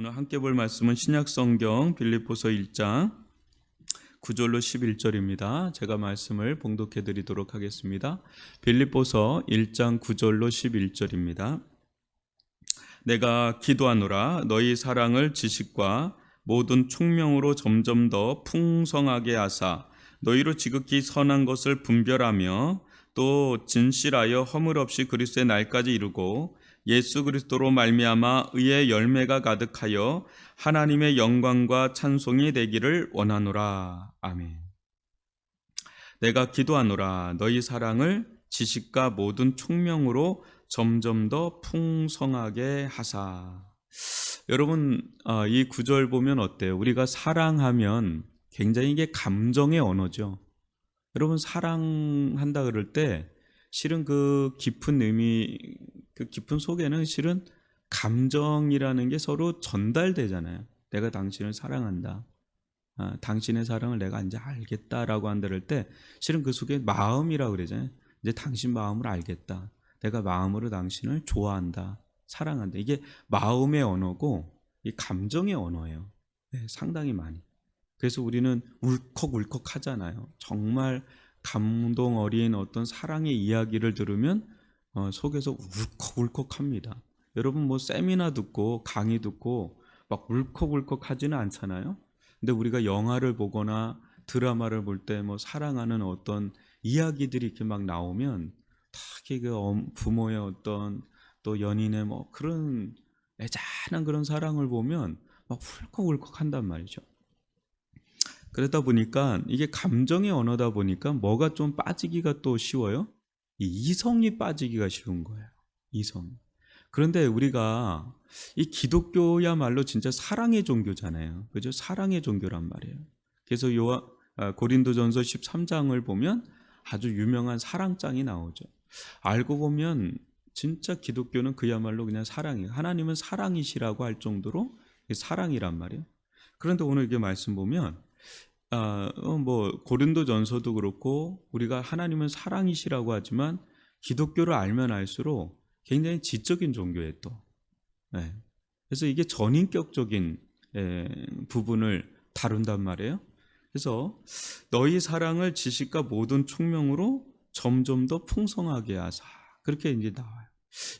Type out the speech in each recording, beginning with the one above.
오늘 함께 볼 말씀은 신약성경 빌립보서 1장 9절로 11절입니다. 제가 말씀을 봉독해 드리도록 하겠습니다. 빌립보서 1장 9절로 11절입니다. 내가 기도하노라 너희 사랑을 지식과 모든 총명으로 점점 더 풍성하게 하사 너희로 지극히 선한 것을 분별하며 또 진실하여 허물 없이 그리스도의 날까지 이루고 예수 그리스도로 말미암아 의의 열매가 가득하여 하나님의 영광과 찬송이 되기를 원하노라. 아멘. 내가 기도하노라 너희 사랑을 지식과 모든 총명으로 점점 더 풍성하게 하사. 여러분, 이 구절 보면 어때요? 우리가 사랑하면 굉장히 이게 감정의 언어죠. 여러분, 사랑한다 그럴 때 실은 그 깊은 의미, 그 깊은 속에는 실은 감정이라는 게 서로 전달되잖아요. 내가 당신을 사랑한다. 당신의 사랑을 내가 이제 알겠다라고 한다 그럴 때 실은 그 속에 마음이라고 그러잖아요. 이제 당신 마음을 알겠다. 내가 마음으로 당신을 좋아한다. 사랑한다. 이게 마음의 언어고 이 감정의 언어예요. 네, 상당히 많이. 그래서 우리는 울컥울컥 하잖아요. 정말 감동 어린 어떤 사랑의 이야기를 들으면 속에서 울컥울컥합니다. 여러분 뭐 세미나 듣고 강의 듣고 막 울컥울컥 하지는 않잖아요. 근데 우리가 영화를 보거나 드라마를 볼 때 뭐 사랑하는 어떤 이야기들이 이렇게 막 나오면 특히 그 부모의 어떤 또 연인의 뭐 그런 애잔한 그런 사랑을 보면 막 울컥울컥 한단 말이죠. 그러다 보니까 이게 감정의 언어다 보니까 뭐가 좀 빠지기가 또 쉬워요? 이 이성이 빠지기가 쉬운 거예요. 이성. 그런데 우리가 이 기독교야말로 진짜 사랑의 종교잖아요. 그죠? 사랑의 종교란 말이에요. 그래서 고린도전서 13장을 보면 아주 유명한 사랑장이 나오죠. 알고 보면 진짜 기독교는 그야말로 그냥 사랑이에요. 하나님은 사랑이시라고 할 정도로 사랑이란 말이에요. 그런데 오늘 이게 말씀 보면 뭐 고린도전서도 그렇고 우리가 하나님은 사랑이시라고 하지만 기독교를 알면 알수록 굉장히 지적인 종교예요 또. 네. 그래서 이게 전인격적인 부분을 다룬단 말이에요. 그래서 너희 사랑을 지식과 모든 총명으로 점점 더 풍성하게 하사. 그렇게 이제 나와요.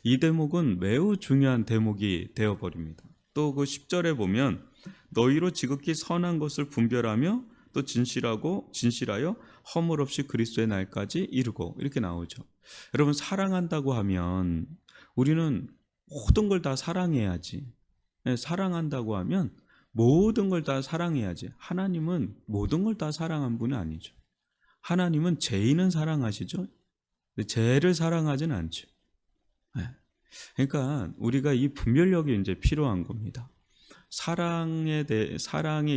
이 대목은 매우 중요한 대목이 되어버립니다. 또 그 10절에 보면 너희로 지극히 선한 것을 분별하며 또 진실하여 허물 없이 그리스도의 날까지 이루고 이렇게 나오죠. 여러분 사랑한다고 하면 우리는 모든 걸 다 사랑해야지. 사랑한다고 하면 모든 걸 다 사랑해야지. 하나님은 모든 걸 다 사랑한 분은 아니죠. 하나님은 죄인은 사랑하시죠. 죄를 사랑하진 않죠. 그러니까 우리가 이 분별력이 이제 필요한 겁니다. 사랑에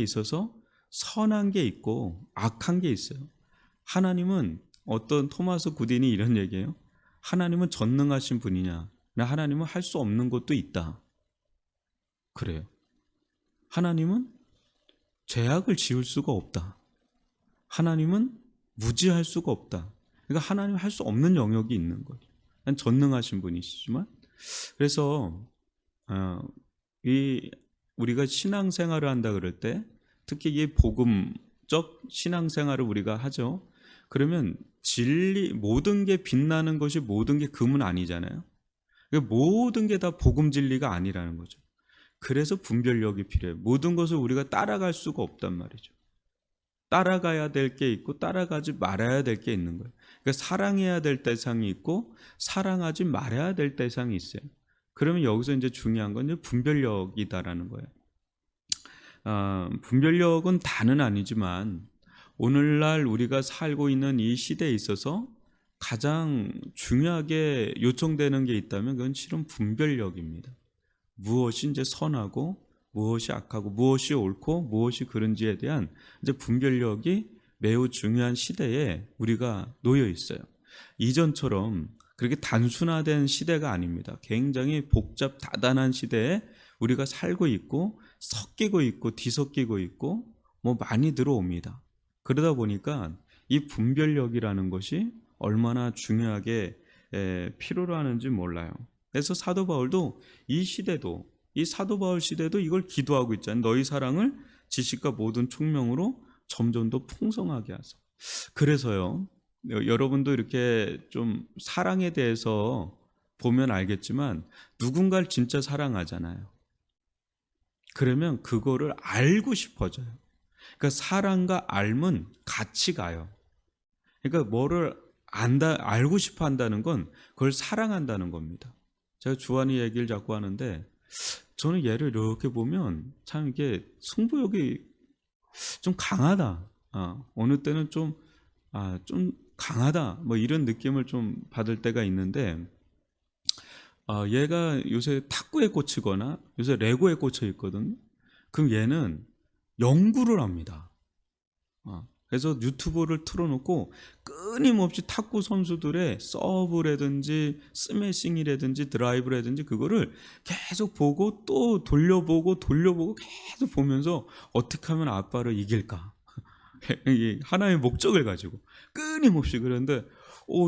있어서 선한 게 있고 악한 게 있어요. 하나님은 어떤 토마스 구딘이 이런 얘기해요. 하나님은 전능하신 분이냐? 하나님은 할 수 없는 것도 있다. 그래요. 하나님은 죄악을 지을 수가 없다. 하나님은 무지할 수가 없다. 그러니까 하나님은 할 수 없는 영역이 있는 거죠. 전능하신 분이시지만 그래서 우리가 신앙생활을 한다 그럴 때 특히 이 복음적 신앙생활을 우리가 하죠. 그러면 진리 모든 게 빛나는 것이 모든 게 금은 아니잖아요. 모든 게 다 복음 진리가 아니라는 거죠. 그래서 분별력이 필요해요. 모든 것을 우리가 따라갈 수가 없단 말이죠. 따라가야 될 게 있고 따라가지 말아야 될 게 있는 거예요. 그러니까 사랑해야 될 대상이 있고 사랑하지 말아야 될 대상이 있어요. 그러면 여기서 이제 중요한 건 이제 분별력이다라는 거예요. 분별력은 다는 아니지만 오늘날 우리가 살고 있는 이 시대에 있어서 가장 중요하게 요청되는 게 있다면 그건 실은 분별력입니다. 무엇이 이제 선하고 무엇이 악하고 무엇이 옳고 무엇이 그른지에 대한 이제 분별력이 매우 중요한 시대에 우리가 놓여 있어요. 이전처럼 그렇게 단순화된 시대가 아닙니다. 굉장히 복잡 다단한 시대에 우리가 살고 있고 섞이고 있고 뒤섞이고 있고 뭐 많이 들어옵니다. 그러다 보니까 이 분별력이라는 것이 얼마나 중요하게 필요로 하는지 몰라요. 그래서 사도 바울도 이 시대도 이 사도 바울 시대도 이걸 기도하고 있잖아요. 너희 사랑을 지식과 모든 총명으로 점점 더 풍성하게 하소. 그래서요, 여러분도 이렇게 좀 사랑에 대해서 보면 알겠지만 누군가를 진짜 사랑하잖아요. 그러면 그거를 알고 싶어져요. 그러니까 사랑과 알면 같이 가요. 그러니까 뭐를 알고 싶어 한다는 건 그걸 사랑한다는 겁니다. 제가 주한이 얘기를 자꾸 하는데 저는 얘를 이렇게 보면 참 이게 승부욕이 좀 강하다. 어느 때는 좀 강하다. 뭐 이런 느낌을 좀 받을 때가 있는데 얘가 요새 탁구에 꽂히거나 요새 레고에 꽂혀 있거든요. 그럼 얘는 연구를 합니다. 그래서 유튜브를 틀어놓고 끊임없이 탁구 선수들의 서브라든지 스매싱이라든지 드라이브라든지 그거를 계속 보고 또 돌려보고 계속 보면서 어떻게 하면 아빠를 이길까 하나의 목적을 가지고 끊임없이. 그런데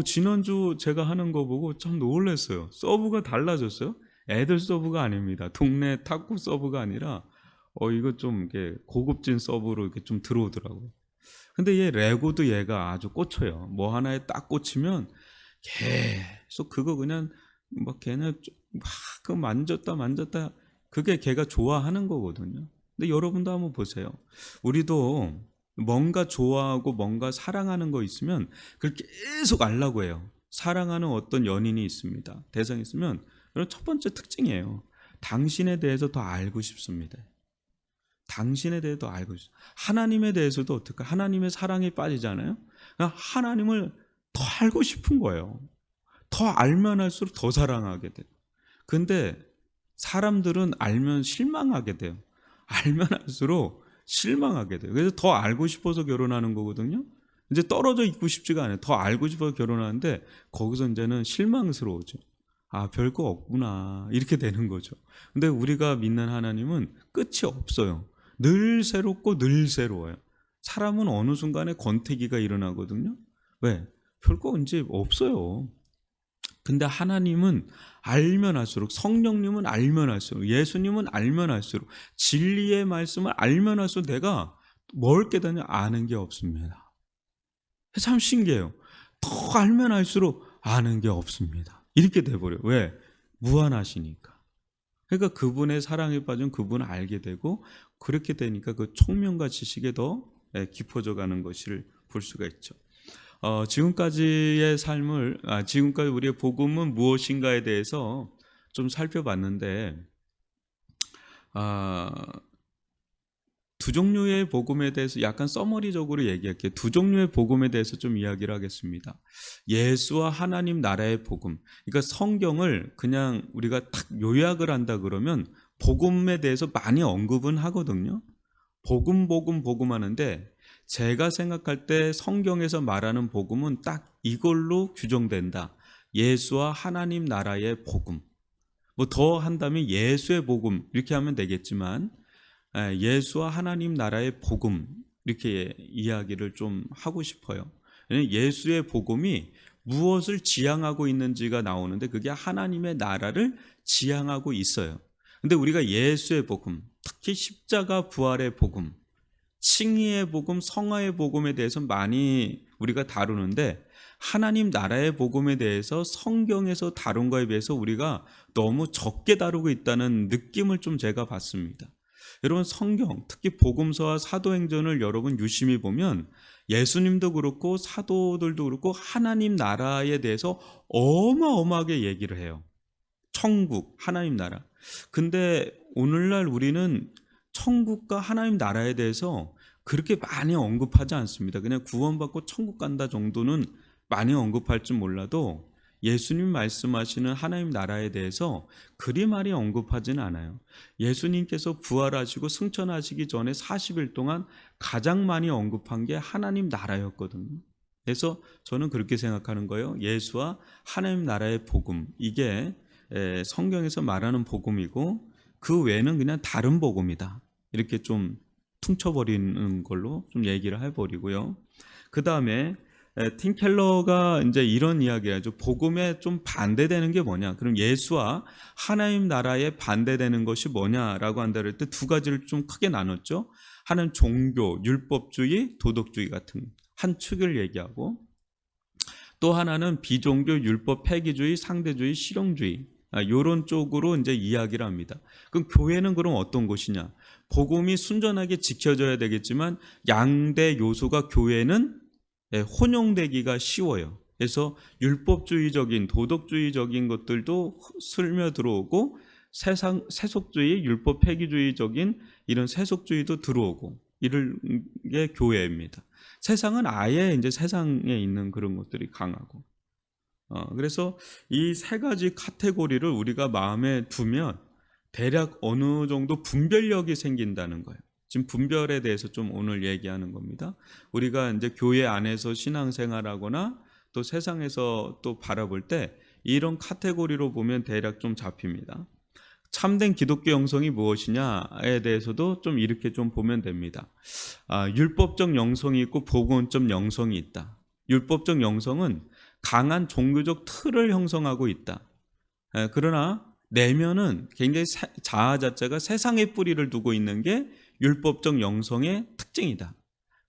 지난주 제가 하는 거 보고 참 놀랐어요. 서브가 달라졌어요. 애들 서브가 아닙니다. 동네 탁구 서브가 아니라 이거 좀 이렇게 고급진 서브로 이렇게 좀 들어오더라고요. 근데 얘 레고도 얘가 아주 꽂혀요. 뭐 하나에 딱 꽂히면 계속 그거 그냥 막 걔는 막 만졌다 그게 걔가 좋아하는 거거든요. 근데 여러분도 한번 보세요. 우리도 뭔가 좋아하고 뭔가 사랑하는 거 있으면 그걸 계속 알라고 해요. 사랑하는 어떤 연인이 있습니다. 대상이 있으면 첫 번째 특징이에요. 당신에 대해서 더 알고 싶습니다. 당신에 대해 더 알고 있어요. 하나님에 대해서도 어떨까? 하나님의 사랑에 빠지잖아요. 하나님을 더 알고 싶은 거예요. 더 알면 할수록 더 사랑하게 돼요. 근데 사람들은 알면 실망하게 돼요. 알면 할수록 실망하게 돼요. 그래서 더 알고 싶어서 결혼하는 거거든요. 이제 떨어져 있고 싶지가 않아요. 더 알고 싶어서 결혼하는데 거기서 이제는 실망스러워져. 별거 없구나 이렇게 되는 거죠. 근데 우리가 믿는 하나님은 끝이 없어요. 늘 새롭고 늘 새로워요. 사람은 어느 순간에 권태기가 일어나거든요. 왜? 별거 이제 없어요. 근데 하나님은 알면 할수록, 성령님은 알면 할수록, 예수님은 알면 할수록, 진리의 말씀을 알면 할수록 내가 뭘 깨닫냐? 아는 게 없습니다. 참 신기해요. 더 알면 할수록 아는 게 없습니다. 이렇게 돼버려요. 왜? 무한하시니까. 그러니까 그분의 사랑에 빠진 그분을 알게 되고, 그렇게 되니까 그 총명과 지식에 더 깊어져 가는 것을 볼 수가 있죠. 지금까지의 삶을, 지금까지 우리의 복음은 무엇인가에 대해서 좀 살펴봤는데, 두 종류의 복음에 대해서 약간 서머리적으로 얘기할게요. 두 종류의 복음에 대해서 좀 이야기를 하겠습니다. 예수와 하나님 나라의 복음. 그러니까 성경을 그냥 우리가 딱 요약을 한다 그러면 복음에 대해서 많이 언급은 하거든요. 복음 하는데 제가 생각할 때 성경에서 말하는 복음은 딱 이걸로 규정된다. 예수와 하나님 나라의 복음. 뭐 더 한다면 예수의 복음 이렇게 하면 되겠지만 예수와 하나님 나라의 복음 이렇게 이야기를 좀 하고 싶어요. 예수의 복음이 무엇을 지향하고 있는지가 나오는데 그게 하나님의 나라를 지향하고 있어요. 근데 우리가 예수의 복음, 특히 십자가 부활의 복음, 칭의의 복음, 성화의 복음에 대해서 많이 우리가 다루는데 하나님 나라의 복음에 대해서 성경에서 다룬 거에 비해서 우리가 너무 적게 다루고 있다는 느낌을 좀 제가 받습니다. 여러분 성경, 특히 복음서와 사도행전을 여러분 유심히 보면 예수님도 그렇고 사도들도 그렇고 하나님 나라에 대해서 어마어마하게 얘기를 해요. 천국, 하나님 나라. 근데 오늘날 우리는 천국과 하나님 나라에 대해서 그렇게 많이 언급하지 않습니다. 그냥 구원받고 천국 간다 정도는 많이 언급할지 몰라도 예수님 말씀하시는 하나님 나라에 대해서 그리 많이 언급하지는 않아요. 예수님께서 부활하시고 승천하시기 전에 40일 동안 가장 많이 언급한 게 하나님 나라였거든요. 그래서 저는 그렇게 생각하는 거예요. 예수와 하나님 나라의 복음, 이게 성경에서 말하는 복음이고 그 외에는 그냥 다른 복음이다. 이렇게 좀 퉁쳐버리는 걸로 좀 얘기를 해버리고요. 그 다음에 팀 켈러가 이제 이런 이야기를 하죠. 복음에 좀 반대되는 게 뭐냐? 그럼 예수와 하나님 나라에 반대되는 것이 뭐냐라고 한다 그럴 때 두 가지를 좀 크게 나눴죠. 하나는 종교, 율법주의, 도덕주의 같은 한 축을 얘기하고, 또 하나는 비종교, 율법, 폐기주의, 상대주의, 실용주의, 요런 쪽으로 이제 이야기를 합니다. 그럼 교회는 그럼 어떤 곳이냐? 복음이 순전하게 지켜져야 되겠지만 양대 요소가 교회는 혼용되기가 쉬워요. 그래서 율법주의적인 도덕주의적인 것들도 스며 들어오고 세속주의, 율법 폐기주의적인 이런 세속주의도 들어오고 이런 게 교회입니다. 세상은 아예 이제 세상에 있는 그런 것들이 강하고. 그래서 이 세 가지 카테고리를 우리가 마음에 두면 대략 어느 정도 분별력이 생긴다는 거예요. 지금 분별에 대해서 좀 오늘 얘기하는 겁니다. 우리가 이제 교회 안에서 신앙생활하거나 또 세상에서 또 바라볼 때 이런 카테고리로 보면 대략 좀 잡힙니다. 참된 기독교 영성이 무엇이냐에 대해서도 좀 이렇게 좀 보면 됩니다. 율법적 영성이 있고 복음적 영성이 있다. 율법적 영성은 강한 종교적 틀을 형성하고 있다. 그러나 내면은 굉장히 자아 자체가 세상의 뿌리를 두고 있는 게 율법적 영성의 특징이다.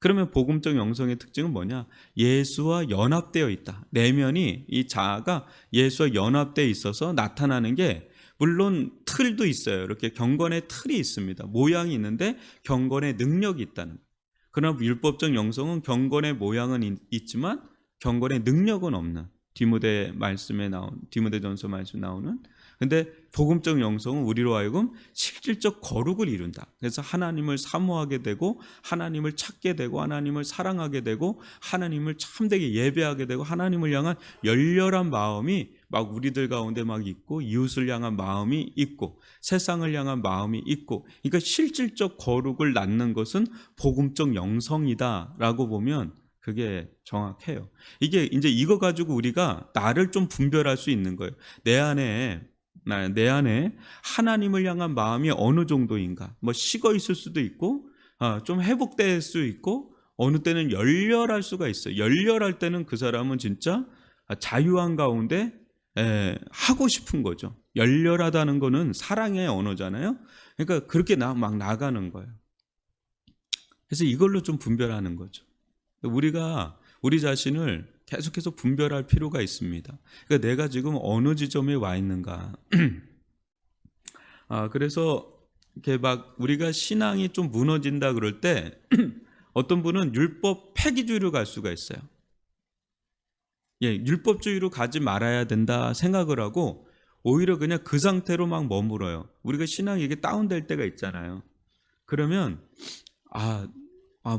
그러면 복음적 영성의 특징은 뭐냐? 예수와 연합되어 있다. 내면이 이 자아가 예수와 연합되어 있어서 나타나는 게, 물론 틀도 있어요. 이렇게 경건의 틀이 있습니다. 모양이 있는데 경건의 능력이 있다는 거예요. 그러나 율법적 영성은 경건의 모양은 있지만 경건의 능력은 없는, 디모데전서 말씀에 나오는. 근데 복음적 영성은 우리로 하여금 실질적 거룩을 이룬다. 그래서 하나님을 사모하게 되고 하나님을 찾게 되고 하나님을 사랑하게 되고 하나님을 참되게 예배하게 되고 하나님을 향한 열렬한 마음이 막 우리들 가운데 막 있고, 이웃을 향한 마음이 있고 세상을 향한 마음이 있고, 그러니까 실질적 거룩을 낳는 것은 복음적 영성이다라고 보면 그게 정확해요. 이게 이제 이거 가지고 우리가 나를 좀 분별할 수 있는 거예요. 내 안에 하나님을 향한 마음이 어느 정도인가. 뭐 식어 있을 수도 있고, 좀 회복될 수 있고, 어느 때는 열렬할 수가 있어요. 열렬할 때는 그 사람은 진짜 자유한 가운데 하고 싶은 거죠. 열렬하다는 거는 사랑의 언어잖아요. 그러니까 그렇게 막 나가는 거예요. 그래서 이걸로 좀 분별하는 거죠. 우리가 우리 자신을 계속해서 분별할 필요가 있습니다. 그러니까 내가 지금 어느 지점에 와 있는가. 그래서 이렇게 막 우리가 신앙이 좀 무너진다 그럴 때 어떤 분은 율법 폐기주의로 갈 수가 있어요. 율법주의로 가지 말아야 된다 생각을 하고 오히려 그냥 그 상태로 막 머물어요. 우리가 신앙이 이게 다운될 때가 있잖아요. 그러면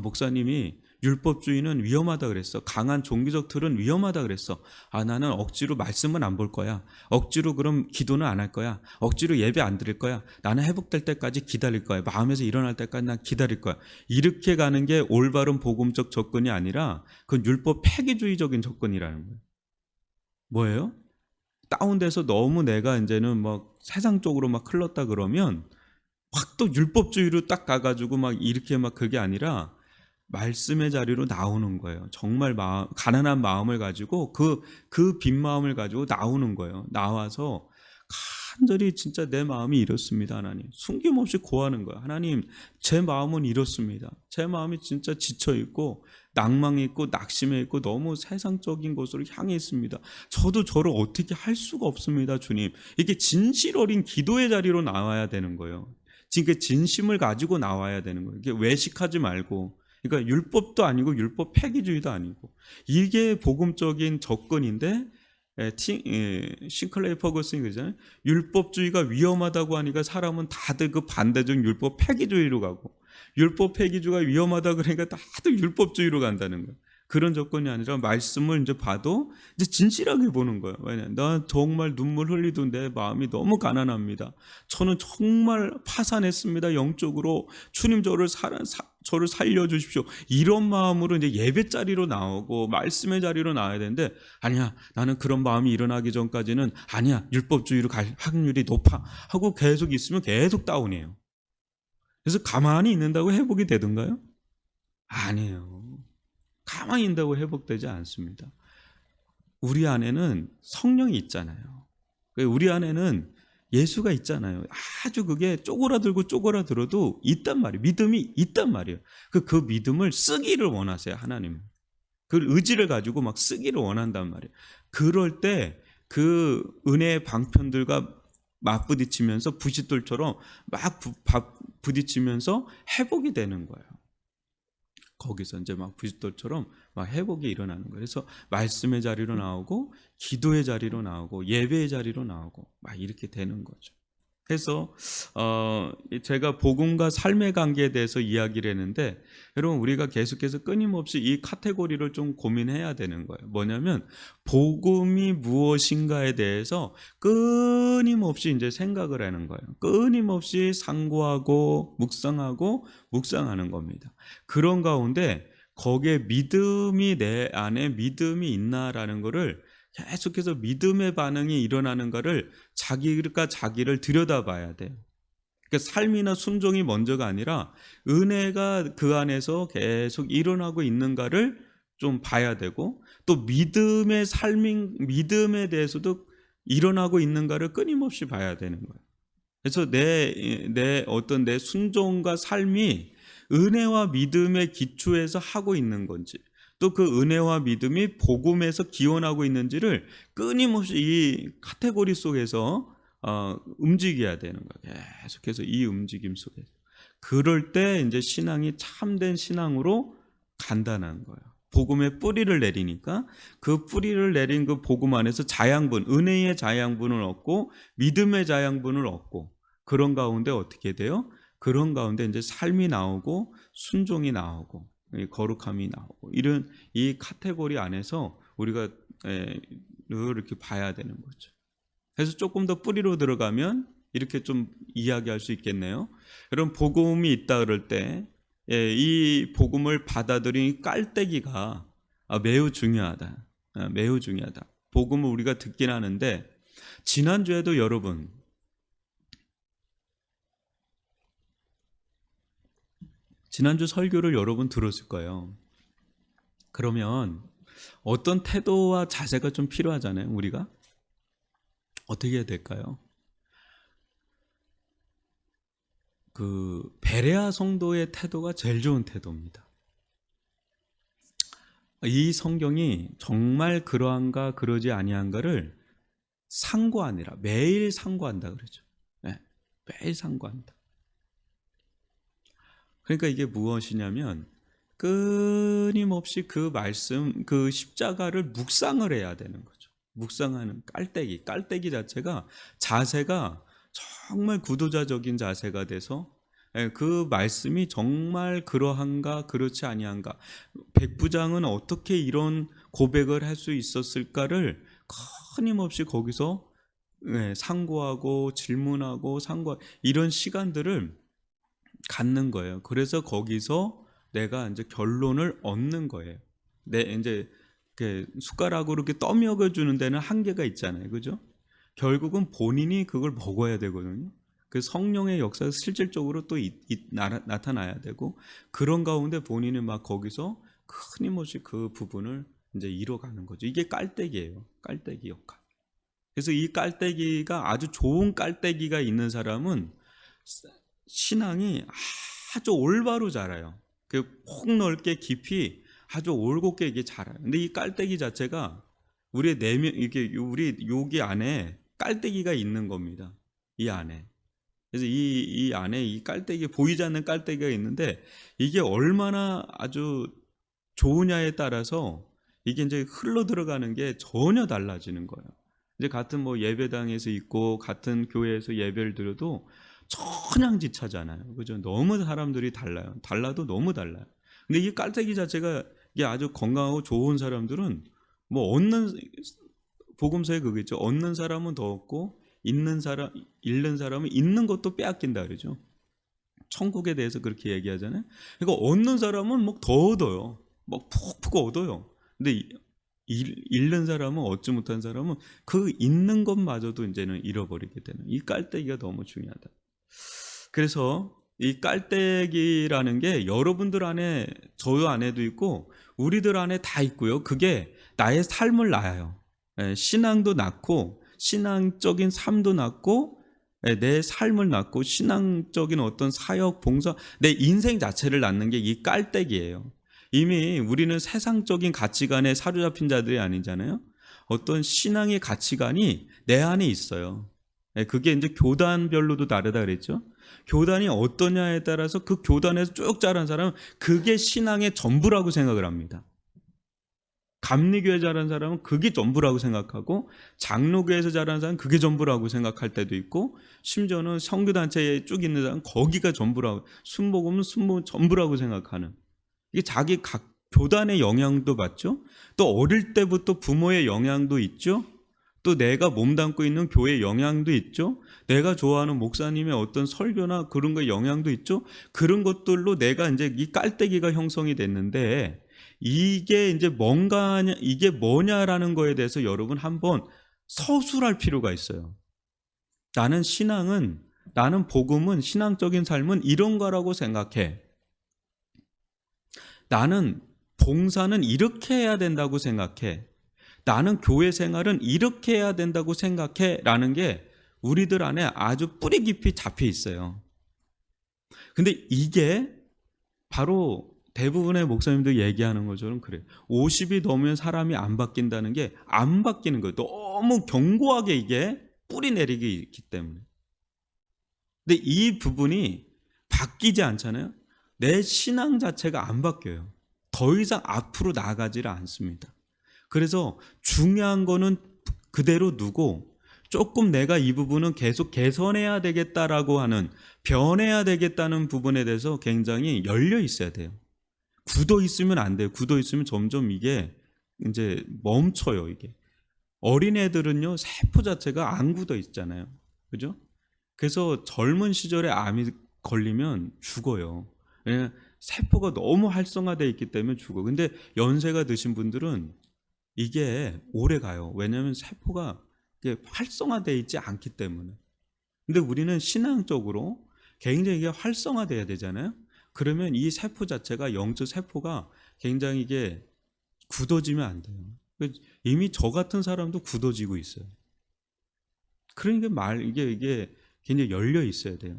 목사님이 율법주의는 위험하다 그랬어. 강한 종교적 틀은 위험하다 그랬어. 나는 억지로 말씀은 안 볼 거야. 억지로 그럼 기도는 안 할 거야. 억지로 예배 안 드릴 거야. 나는 회복될 때까지 기다릴 거야. 마음에서 일어날 때까지 난 기다릴 거야. 이렇게 가는 게 올바른 복음적 접근이 아니라 그건 율법 폐기주의적인 접근이라는 거예요. 뭐예요? 다운돼서 너무 내가 이제는 막 세상 쪽으로 막 흘렀다 그러면 확 또 율법주의로 딱 가가지고 막 이렇게 막 그게 아니라 말씀의 자리로 나오는 거예요. 정말 가난한 마음을 가지고 그 빈 마음을 가지고 나오는 거예요. 나와서 간절히 진짜 내 마음이 이렇습니다. 하나님, 숨김없이 고하는 거예요. 하나님, 제 마음은 이렇습니다. 제 마음이 진짜 지쳐 있고 낭망이 있고 낙심해 있고 너무 세상적인 곳으로 향해 있습니다. 저도 저를 어떻게 할 수가 없습니다. 주님, 이게 진실 어린 기도의 자리로 나와야 되는 거예요. 지금 진심을 가지고 나와야 되는 거예요. 이게 외식하지 말고, 그러니까 율법도 아니고 율법 폐기주의도 아니고, 이게 복음적인 접근인데, 싱클레이 퍼거슨이 그러잖아요. 율법주의가 위험하다고 하니까 사람은 다들 그 반대적 율법 폐기주의로 가고, 율법 폐기주의가 위험하다 그러니까 다들 율법주의로 간다는 거예요. 그런 접근이 아니라 말씀을 이제 봐도 이제 진실하게 보는 거예요. 왜냐? 나 정말 눈물 흘리던 내 마음이 너무 가난합니다. 저는 정말 파산했습니다. 영적으로. 주님 저를 살려주십시오. 이런 마음으로 이제 예배 자리로 나오고 말씀의 자리로 나와야 되는데, 아니야, 나는 그런 마음이 일어나기 전까지는 아니야, 율법주의로 갈 확률이 높아 하고 계속 있으면 계속 다운이에요. 그래서 가만히 있는다고 회복이 되던가요? 아니에요. 가만히 있다고 회복되지 않습니다. 우리 안에는 성령이 있잖아요. 우리 안에는 예수가 있잖아요. 아주 그게 쪼그라들어도 있단 말이에요. 믿음이 있단 말이에요. 그 믿음을 쓰기를 원하세요, 하나님은. 그 의지를 가지고 막 쓰기를 원한단 말이에요. 그럴 때 그 은혜의 방편들과 맞부딪히면서 부싯돌처럼 막 부딪히면서 회복이 되는 거예요. 거기서 이제 막 부싯돌처럼 막 회복이 일어나는 거예요. 그래서 말씀의 자리로 나오고 기도의 자리로 나오고 예배의 자리로 나오고 막 이렇게 되는 거죠. 그래서 제가 복음과 삶의 관계에 대해서 이야기를 했는데, 여러분 우리가 계속해서 끊임없이 이 카테고리를 좀 고민해야 되는 거예요. 뭐냐면 복음이 무엇인가에 대해서 끊임없이 이제 생각을 하는 거예요. 끊임없이 상고하고 묵상하는 겁니다. 그런 가운데 거기에 믿음이, 내 안에 믿음이 있나라는 거를 계속해서 믿음의 반응이 일어나는가를 자기를 들여다봐야 돼요. 그러니까 삶이나 순종이 먼저가 아니라 은혜가 그 안에서 계속 일어나고 있는가를 좀 봐야 되고, 또 믿음의 믿음에 대해서도 일어나고 있는가를 끊임없이 봐야 되는 거예요. 그래서 내 순종과 삶이 은혜와 믿음의 기초에서 하고 있는 건지, 또 그 은혜와 믿음이 복음에서 기원하고 있는지를 끊임없이 이 카테고리 속에서 움직여야 되는 거예요. 계속해서 이 움직임 속에서. 그럴 때 이제 신앙이 참된 신앙으로 간다는 거예요. 복음의 뿌리를 내리니까 그 뿌리를 내린 그 복음 안에서 자양분, 은혜의 자양분을 얻고 믿음의 자양분을 얻고, 그런 가운데 어떻게 돼요? 그런 가운데 이제 삶이 나오고 순종이 나오고 거룩함이 나오고, 이런 이 카테고리 안에서 우리가 이렇게 봐야 되는 거죠. 그래서 조금 더 뿌리로 들어가면 이렇게 좀 이야기할 수 있겠네요. 여러분 복음이 있다 그럴 때 이 복음을 받아들인 깔때기가 매우 중요하다. 매우 중요하다. 복음을 우리가 듣긴 하는데, 지난주에도 여러분 지난주 설교를 여러분 들었을 거예요. 그러면 어떤 태도와 자세가 좀 필요하잖아요. 우리가 어떻게 해야 될까요? 그 베레아 성도의 태도가 제일 좋은 태도입니다. 이 성경이 정말 그러한가 그러지 아니한가를 상고하니라, 매일 상고한다 그러죠. 네, 매일 상고한다. 그러니까 이게 무엇이냐면 끊임없이 그 말씀, 그 십자가를 묵상을 해야 되는 거죠. 묵상하는 깔때기 자체가, 자세가 정말 구도자적인 자세가 돼서 그 말씀이 정말 그러한가 그렇지 아니한가, 백부장은 어떻게 이런 고백을 할 수 있었을까를 끊임없이 거기서 상고하고 질문하고 이런 시간들을 갖는 거예요. 그래서 거기서 내가 이제 결론을 얻는 거예요. 이제 숟가락으로 이렇게 떠먹여 주는 데는 한계가 있잖아요, 그죠? 결국은 본인이 그걸 먹어야 되거든요. 그 성령의 역사가 실질적으로 또 나타나야 되고, 그런 가운데 본인이 막 거기서 끊임없이 그 부분을 이제 이뤄가는 거죠. 이게 깔때기예요. 깔때기 역할. 그래서 이 깔때기가, 아주 좋은 깔때기가 있는 사람은 신앙이 아주 올바로 자라요. 폭넓게 깊이 아주 올곧게 이게 자라요. 근데 이 깔때기 자체가 우리의 내면, 우리 여기 안에 깔때기가 있는 겁니다. 이 안에. 그래서 이 안에 이 깔때기, 보이지 않는 깔때기가 있는데, 이게 얼마나 아주 좋으냐에 따라서 이게 이제 흘러 들어가는 게 전혀 달라지는 거예요. 이제 같은 뭐 예배당에서 있고 같은 교회에서 예배를 드려도 천양지차잖아요. 그죠? 너무 사람들이 달라도 너무 달라요. 근데 이 깔때기 자체가 이게 아주 건강하고 좋은 사람들은 뭐 복음서에 그거 있죠. 얻는 사람은 더 얻고 잃는 사람은 있는 것도 빼앗긴다 그러죠. 천국에 대해서 그렇게 얘기하잖아요. 그러니까 얻는 사람은 막 더 얻어요. 막 푹푹 얻어요. 근데 잃는 사람은, 얻지 못한 사람은 그 있는 것마저도 이제는 잃어버리게 되는, 이 깔때기가 너무 중요하다. 그래서 이 깔때기라는 게 여러분들 안에, 저 안에도 있고 우리들 안에 다 있고요. 그게 나의 삶을 낳아요. 신앙도 낳고 신앙적인 삶도 낳고 내 삶을 낳고 신앙적인 어떤 사역, 봉사, 내 인생 자체를 낳는 게 이 깔때기예요. 이미 우리는 세상적인 가치관에 사로잡힌 자들이 아니잖아요. 어떤 신앙의 가치관이 내 안에 있어요. 그게 이제 교단별로도 다르다 그랬죠. 교단이 어떠냐에 따라서 그 교단에서 쭉 자란 사람은 그게 신앙의 전부라고 생각을 합니다. 감리교회 자란 사람은 그게 전부라고 생각하고, 장로교회에서 자란 사람은 그게 전부라고 생각할 때도 있고, 심지어는 선교단체에 쭉 있는 사람은 거기가 전부라고, 순복음은 순복음 전부라고 생각하는, 이게 자기 각 교단의 영향도 받죠. 또 어릴 때부터 부모의 영향도 있죠. 또 내가 몸담고 있는 교회의 영향도 있죠. 내가 좋아하는 목사님의 어떤 설교나 그런 거에 영향도 있죠. 그런 것들로 내가 이제 이 깔때기가 형성이 됐는데, 이게 이제 뭔가, 이게 뭐냐라는 거에 대해서 여러분 한번 서술할 필요가 있어요. 나는 신앙은, 나는 복음은, 신앙적인 삶은 이런 거라고 생각해. 나는 봉사는 이렇게 해야 된다고 생각해. 나는 교회 생활은 이렇게 해야 된다고 생각해. 라는 게 우리들 안에 아주 뿌리 깊이 잡혀 있어요. 근데 이게 바로 대부분의 목사님들 얘기하는 것처럼 그래요. 50이 넘으면 사람이 안 바뀐다는 게 안 바뀌는 거예요. 너무 견고하게 이게 뿌리 내리기 있기 때문에. 근데 이 부분이 바뀌지 않잖아요. 내 신앙 자체가 안 바뀌어요. 더 이상 앞으로 나아가지를 않습니다. 그래서 중요한 거는 그대로 두고 조금 내가 이 부분은 계속 개선해야 되겠다라고 하는, 변해야 되겠다는 부분에 대해서 굉장히 열려 있어야 돼요. 굳어 있으면 안 돼요. 굳어 있으면 점점 이게 이제 멈춰요, 이게. 어린애들은요, 세포 자체가 안 굳어 있잖아요. 그죠? 그래서 젊은 시절에 암이 걸리면 죽어요. 세포가 너무 활성화되어 있기 때문에 죽어. 근데 연세가 드신 분들은 이게 오래 가요. 왜냐하면 세포가 활성화되어 있지 않기 때문에. 근데 우리는 신앙적으로 굉장히 이게 활성화돼야 되잖아요. 그러면 이 세포 자체가, 영적 세포가 굉장히 이게 굳어지면 안 돼요. 이미 저 같은 사람도 굳어지고 있어요. 그러니까 이게 굉장히 열려 있어야 돼요.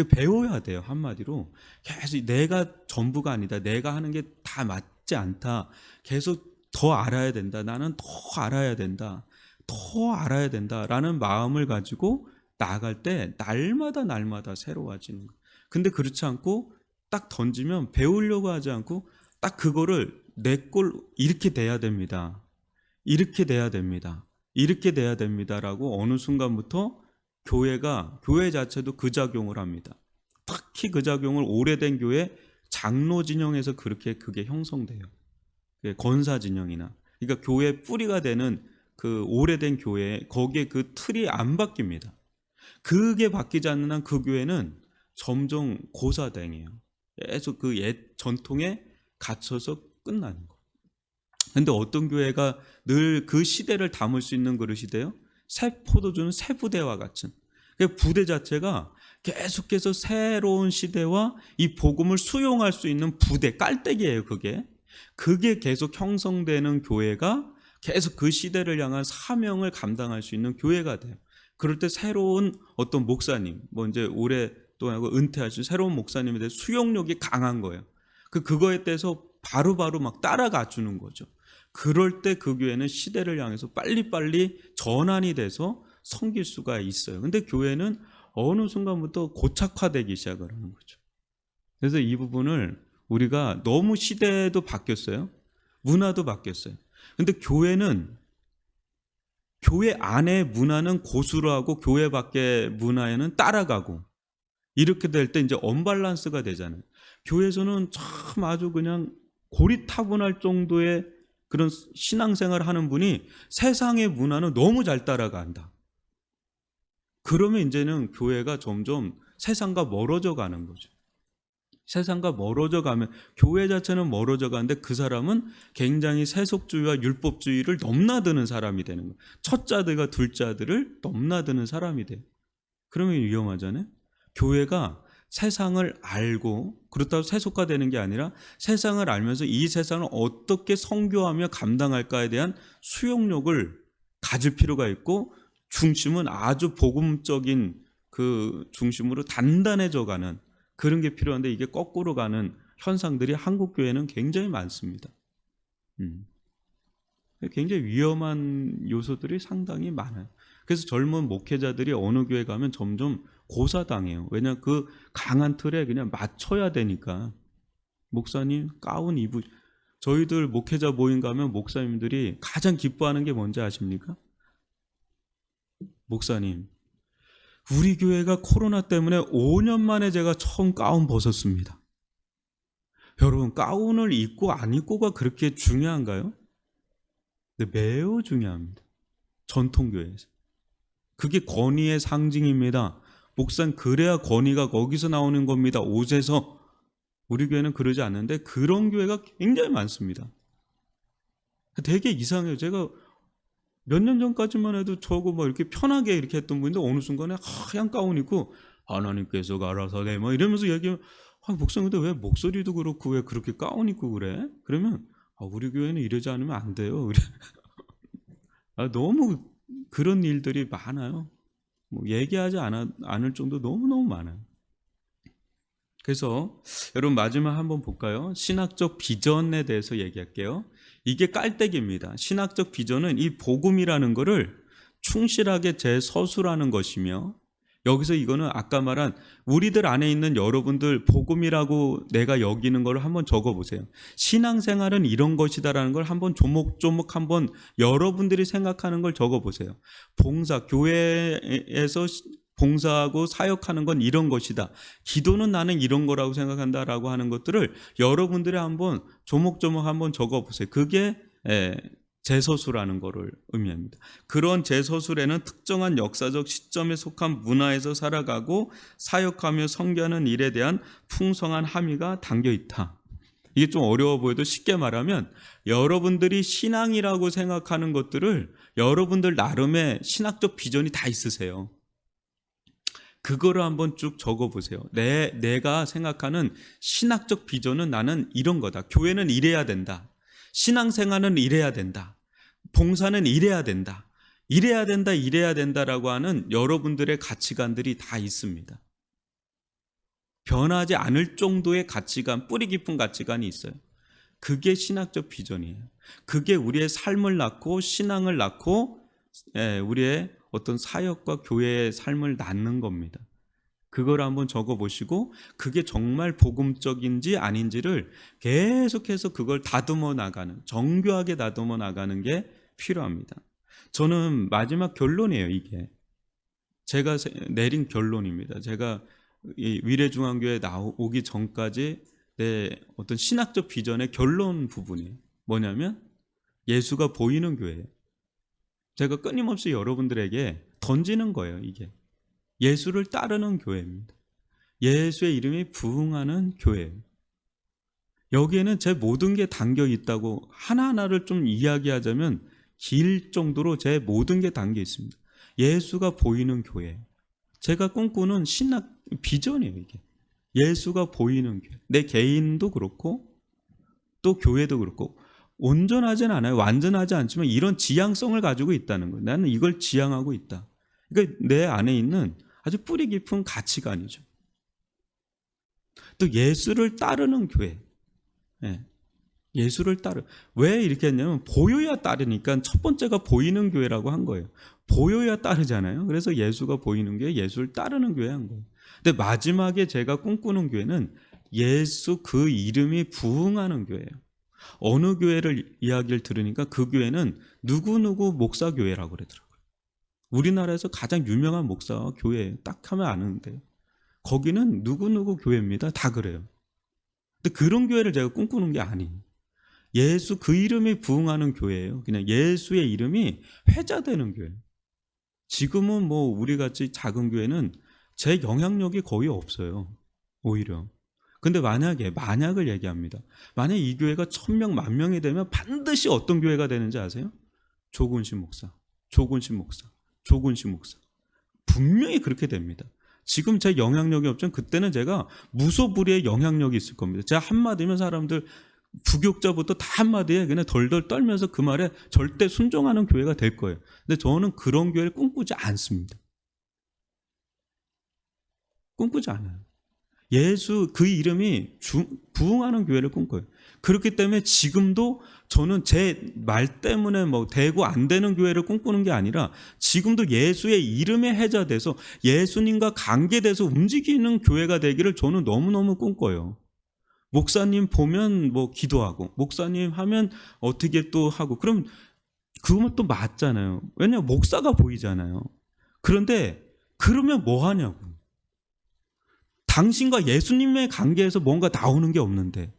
배워야 돼요. 한마디로 계속 내가 전부가 아니다, 내가 하는 게 다 맞지 않다, 계속 더 알아야 된다, 나는 더 알아야 된다, 더 알아야 된다라는 마음을 가지고 나아갈 때 날마다 새로워지는 거예요. 근데 그렇지 않고 딱 던지면 배우려고 하지 않고 딱 그거를 내 꼴 이렇게 돼야 됩니다, 이렇게 돼야 됩니다, 이렇게 돼야 됩니다라고 어느 순간부터 교회 자체도 그 작용을 합니다. 특히 그 작용을 오래된 교회 장로 진영에서 그게 형성돼요. 권사 진영이나, 그러니까 교회 뿌리가 되는 그 오래된 교회, 거기에 그 틀이 안 바뀝니다. 그게 바뀌지 않는 한 그 교회는 점점 고사당해요. 계속 그 옛 전통에 갇혀서 끝나는 거. 근데 어떤 교회가 늘 그 시대를 담을 수 있는 그릇이 돼요? 새 포도주는 새 부대와 같은, 그 부대 자체가 계속해서 새로운 시대와 이 복음을 수용할 수 있는 부대, 깔때기예요. 그게 계속 형성되는 교회가 계속 그 시대를 향한 사명을 감당할 수 있는 교회가 돼요. 그럴 때 새로운 어떤 목사님, 이제 오랫동안 은퇴하신 새로운 목사님에 대해 수용력이 강한 거예요. 그거에 대해서 바로바로 막 따라가 주는 거죠. 그럴 때 그 교회는 시대를 향해서 빨리빨리 전환이 돼서 섬길 수가 있어요. 근데 교회는 어느 순간부터 고착화되기 시작을 하는 거죠. 그래서 이 부분을 우리가, 너무 시대도 바뀌었어요. 문화도 바뀌었어요. 근데 교회는, 교회 안의 문화는 고수를 하고 교회 밖의 문화에는 따라가고, 이렇게 될 때 이제 언밸런스가 되잖아요. 교회에서는 참 아주 그냥 고리타분할 정도의 그런 신앙생활을 하는 분이 세상의 문화는 너무 잘 따라간다. 그러면 이제는 교회가 점점 세상과 멀어져 가는 거죠. 세상과 멀어져 가면, 교회 자체는 멀어져 가는데 그 사람은 굉장히 세속주의와 율법주의를 넘나드는 사람이 되는 거예요. 첫째 아들과 둘째 아들을 넘나드는 사람이 돼요. 그러면 위험하잖아요. 교회가 세상을 알고 그렇다고 세속화되는 게 아니라 세상을 알면서 이 세상을 어떻게 선교하며 감당할까에 대한 수용력을 가질 필요가 있고 중심은 아주 복음적인 그 중심으로 단단해져 가는 그런 게 필요한데 이게 거꾸로 가는 현상들이 한국 교회는 굉장히 많습니다. 굉장히 위험한 요소들이 상당히 많아요. 그래서 젊은 목회자들이 어느 교회 가면 점점 고사당해요. 왜냐하면 그 강한 틀에 그냥 맞춰야 되니까. 목사님 가운 입으 저희들 목회자 모임 가면 목사님들이 가장 기뻐하는 게 뭔지 아십니까? 목사님, 우리 교회가 코로나 때문에 5년 만에 제가 처음 가운 벗었습니다. 여러분, 가운을 입고 안 입고가 그렇게 중요한가요? 네, 매우 중요합니다. 전통교회에서. 그게 권위의 상징입니다. 목사는 그래야 권위가 거기서 나오는 겁니다. 옷에서. 우리 교회는 그러지 않는데 그런 교회가 굉장히 많습니다. 되게 이상해요. 제가 몇 년 전까지만 해도 저거 뭐 이렇게 편하게 이렇게 했던 분인데 어느 순간에 하얀 가운 입고 하나님께서 알아서 네 뭐 이러면서 얘기하면 목사님 근데 왜 목소리도 그렇고 왜 그렇게 가운 입고 그래? 그러면 우리 교회는 이러지 않으면 안 돼요. 너무 그런 일들이 많아요. 뭐 얘기하지 않을 정도 너무너무 많아요. 그래서 여러분 마지막 한번 볼까요? 신학적 비전에 대해서 얘기할게요. 이게 깔때기입니다. 신학적 비전은 이 복음이라는 거를 충실하게 재서술하는 것이며 여기서 이거는 아까 말한 우리들 안에 있는 여러분들 복음이라고 내가 여기는 걸 한번 적어보세요. 신앙생활은 이런 것이다라는 걸 한번 조목조목 한번 여러분들이 생각하는 걸 적어보세요. 봉사, 교회에서 봉사하고 사역하는 건 이런 것이다. 기도는 나는 이런 거라고 생각한다라고 하는 것들을 여러분들이 한번 조목조목 한번 적어보세요. 그게 재서술하는 것을 의미합니다. 그런 재서술에는 특정한 역사적 시점에 속한 문화에서 살아가고 사역하며 선교하는 일에 대한 풍성한 함의가 담겨 있다. 이게 좀 어려워 보여도 쉽게 말하면 여러분들이 신앙이라고 생각하는 것들을 여러분들 나름의 신학적 비전이 다 있으세요. 그거를 한번 쭉 적어보세요. 내가 생각하는 신학적 비전은 나는 이런 거다. 교회는 이래야 된다. 신앙생활은 이래야 된다. 봉사는 이래야 된다. 이래야 된다, 이래야 된다라고 하는 여러분들의 가치관들이 다 있습니다. 변하지 않을 정도의 가치관, 뿌리 깊은 가치관이 있어요. 그게 신학적 비전이에요. 그게 우리의 삶을 낳고 신앙을 낳고 우리의 어떤 사역과 교회의 삶을 낳는 겁니다. 그걸 한번 적어보시고 그게 정말 복음적인지 아닌지를 계속해서 그걸 다듬어 나가는, 정교하게 다듬어 나가는 게 필요합니다. 저는 마지막 결론이에요. 이게 제가 내린 결론입니다. 제가 이 위례중앙교회 나오기 전까지 내 어떤 신학적 비전의 결론 부분이에요. 뭐냐면 예수가 보이는 교회예요. 제가 끊임없이 여러분들에게 던지는 거예요. 이게 예수를 따르는 교회입니다. 예수의 이름이 부흥하는 교회예요. 여기에는 제 모든 게 담겨 있다고 하나하나를 좀 이야기하자면 길 정도로 제 모든 게 담겨 있습니다. 예수가 보이는 교회. 제가 꿈꾸는 신학 비전이에요. 이게 예수가 보이는 교회. 내 개인도 그렇고 또 교회도 그렇고 온전하진 않아요. 완전하지 않지만 이런 지향성을 가지고 있다는 거예요. 나는 이걸 지향하고 있다. 그러니까 내 안에 있는 아주 뿌리 깊은 가치관이죠. 또 예수를 따르는 교회. 예수를 왜 이렇게 했냐면 보여야 따르니까 첫 번째가 보이는 교회라고 한 거예요. 보여야 따르잖아요. 그래서 예수가 보이는 교회, 예수를 따르는 교회 한 거예요. 근데 마지막에 제가 꿈꾸는 교회는 예수 그 이름이 부흥하는 교회예요. 어느 교회를 이야기를 들으니까 그 교회는 누구누구 목사교회라고 그러더라고요. 우리나라에서 가장 유명한 목사 교회 딱 하면 아는데 거기는 누구누구 교회입니다. 다 그래요. 근데 그런 교회를 제가 꿈꾸는 게 아니에요. 예수 그 이름이 부흥하는 교회예요. 그냥 예수의 이름이 회자되는 교회. 지금은 뭐 우리같이 작은 교회는 제 영향력이 거의 없어요. 오히려. 근데 만약을 얘기합니다. 만약 이 교회가 1000명, 10,000명이 되면 반드시 어떤 교회가 되는지 아세요? 조근신 목사. 분명히 그렇게 됩니다. 지금 제 영향력이 없지만 그때는 제가 무소불위의 영향력이 있을 겁니다. 제가 한마디면 사람들 부교육자부터 다 한마디에 그냥 덜덜 떨면서 그 말에 절대 순종하는 교회가 될 거예요. 근데 저는 그런 교회를 꿈꾸지 않습니다. 꿈꾸지 않아요. 예수 그 이름이 부흥하는 교회를 꿈꿔요. 그렇기 때문에 지금도 저는 제 말 때문에 뭐 되고 안 되는 교회를 꿈꾸는 게 아니라 지금도 예수의 이름에 해자돼서 예수님과 관계돼서 움직이는 교회가 되기를 저는 너무너무 꿈꿔요. 목사님 보면 뭐 기도하고 목사님 하면 어떻게 또 하고 그럼 그거면 또 맞잖아요. 왜냐하면 목사가 보이잖아요. 그런데 그러면 뭐 하냐고. 당신과 예수님의 관계에서 뭔가 나오는 게 없는데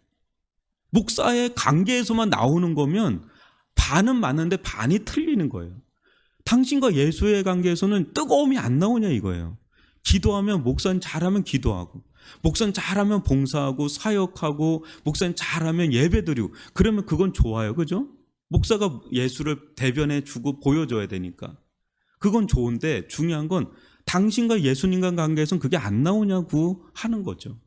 목사의 관계에서만 나오는 거면 반은 맞는데 반이 틀리는 거예요. 당신과 예수의 관계에서는 뜨거움이 안 나오냐 이거예요. 기도하면 목사님 잘하면 기도하고 목사님 잘하면 봉사하고 사역하고 목사님 잘하면 예배드리고 그러면 그건 좋아요. 그죠? 목사가 예수를 대변해 주고 보여줘야 되니까 그건 좋은데 중요한 건 당신과 예수님과 관계에서는 그게 안 나오냐고 하는 거죠.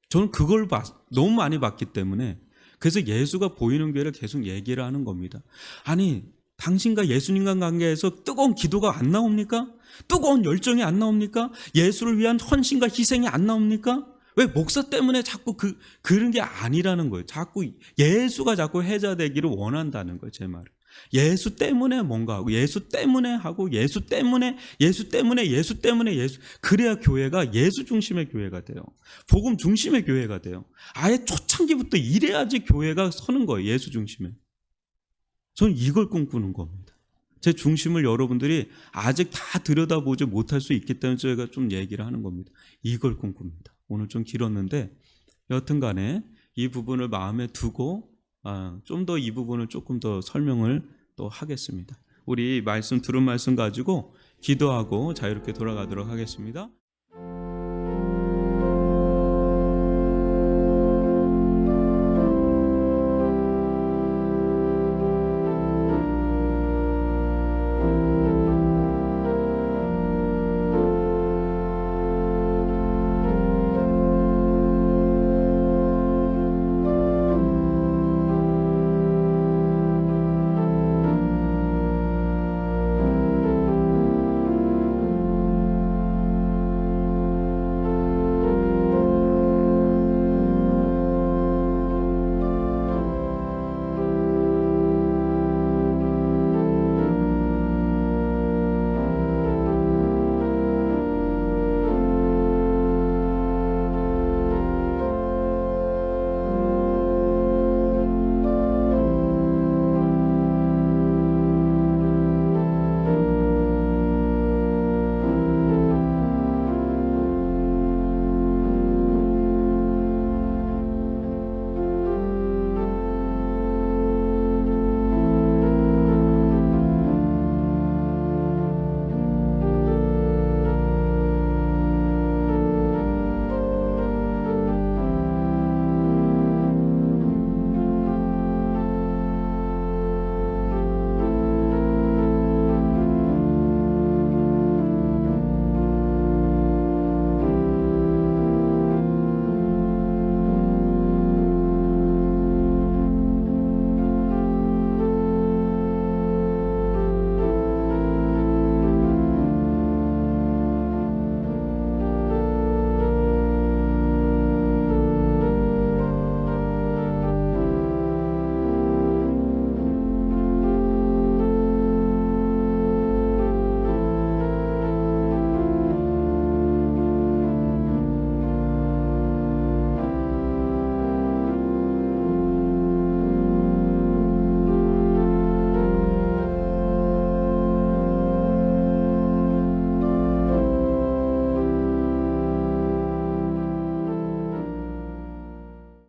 저는 그걸 너무 많이 봤기 때문에 그래서 예수가 보이는 교회를 계속 얘기를 하는 겁니다. 아니 당신과 예수님과 관계에서 뜨거운 기도가 안 나옵니까? 뜨거운 열정이 안 나옵니까? 예수를 위한 헌신과 희생이 안 나옵니까? 왜 목사 때문에 자꾸 그런 게 아니라는 거예요. 자꾸 예수가 자꾸 해자되기를 원한다는 거예요. 제 말은. 예수 때문에 뭔가 하고 예수 때문에 하고 예수 때문에 그래야 교회가 예수 중심의 교회가 돼요. 복음 중심의 교회가 돼요. 아예 초창기부터 이래야지 교회가 서는 거예요. 예수 중심에. 저는 이걸 꿈꾸는 겁니다. 제 중심을 여러분들이 아직 다 들여다보지 못할 수 있기 때문에 저희가 좀 얘기를 하는 겁니다. 이걸 꿈꿉니다. 오늘 좀 길었는데 여튼 간에 이 부분을 마음에 두고 좀 더 이 부분을 조금 더 설명을 또 하겠습니다. 우리 말씀 들은 말씀 가지고 기도하고 자유롭게 돌아가도록 하겠습니다.